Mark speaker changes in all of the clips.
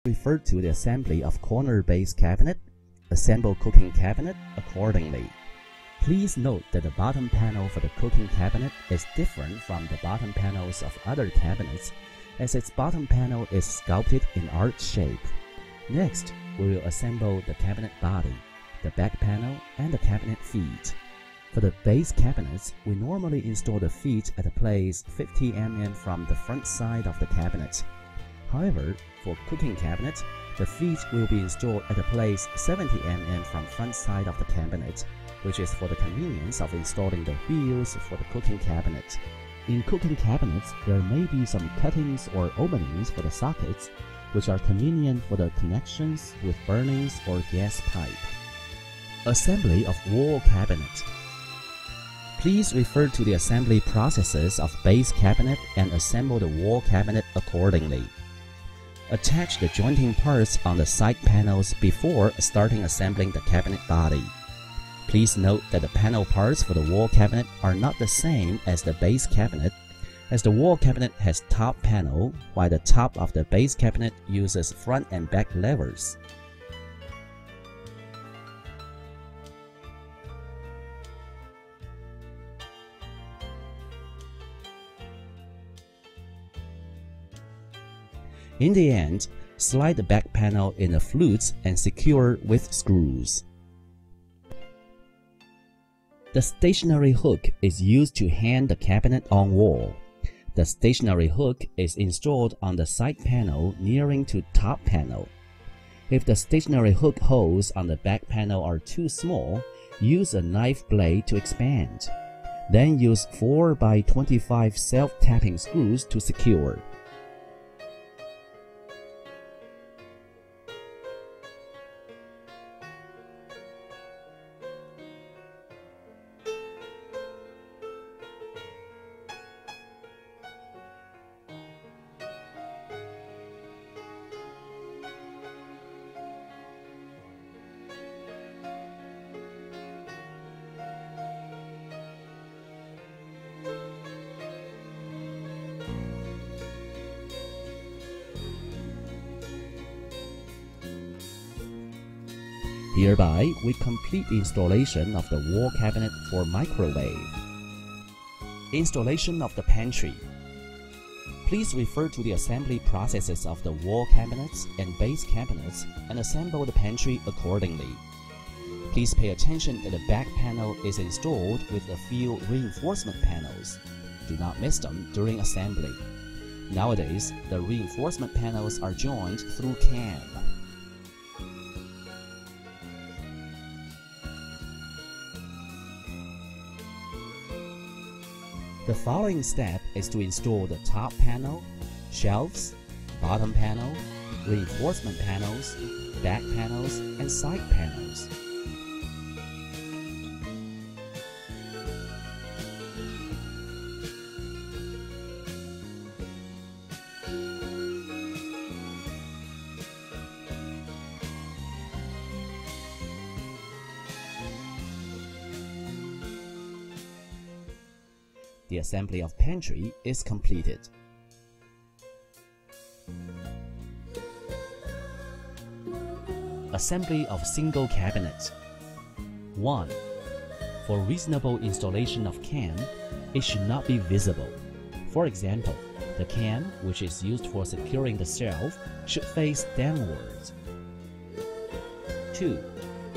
Speaker 1: refer to the assembly of corner base cabinet. Assemble cooking cabinet accordingly. Please note that the bottom panel for the cooking cabinet is different from the bottom panels of other cabinets, as its bottom panel is sculpted in arch shape. Next, we will assemble the cabinet body, the back panel, and the cabinet feet. For the base cabinets, we normally install the feet at a place 50 mm from the front side of the cabinet. However, for cooking cabinet, the feet will be installed at a place 70 mm from front side of the cabinet, which is for the convenience of installing the wheels for the cooking cabinet. In cooking cabinets, there may be some cuttings or openings for the sockets, which are convenient for the connections with burnings or gas pipe. Assembly of wall cabinet. Please refer to the assembly processes of base cabinet and assemble the wall cabinet accordingly. Attach the jointing parts on the side panels before starting assembling the cabinet body. Please note that the panel parts for the wall cabinet are not the same as the base cabinet, as the wall cabinet has top panel, while the top of the base cabinet uses front and back levers. In the end, slide the back panel in the flutes and secure with screws. The stationary hook is used to hang the cabinet on wall. The stationary hook is installed on the side panel nearing to top panel. If the stationary hook holes on the back panel are too small, use a knife blade to expand. Then use 4x25 self-tapping screws to secure. Hereby, we complete the installation of the wall cabinet for microwave. Installation of the pantry. Please refer to the assembly processes of the wall cabinets and base cabinets and assemble the pantry accordingly. Please pay attention that the back panel is installed with a few reinforcement panels. Do not miss them during assembly. Nowadays, the reinforcement panels are joined through cam. The following step is to install the top panel, shelves, bottom panel, reinforcement panels, back panels, and side panels. The assembly of pantry is completed. Assembly of single cabinet. 1. For reasonable installation of cam, it should not be visible. For example, the cam, which is used for securing the shelf, should face downwards. 2.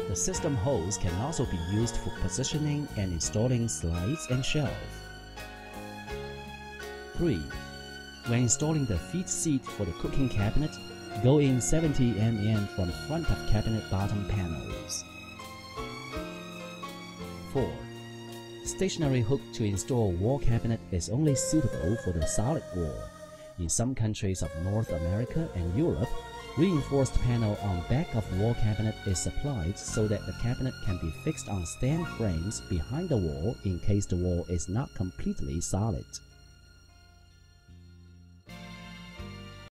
Speaker 1: The system holes can also be used for positioning and installing slides and shelves. 3. When installing the feet seat for the cooking cabinet, go in 70 mm from front of cabinet bottom panels. 4. Stationary hook to install wall cabinet is only suitable for the solid wall. In some countries of North America and Europe, reinforced panel on back of wall cabinet is supplied so that the cabinet can be fixed on stand frames behind the wall in case the wall is not completely solid.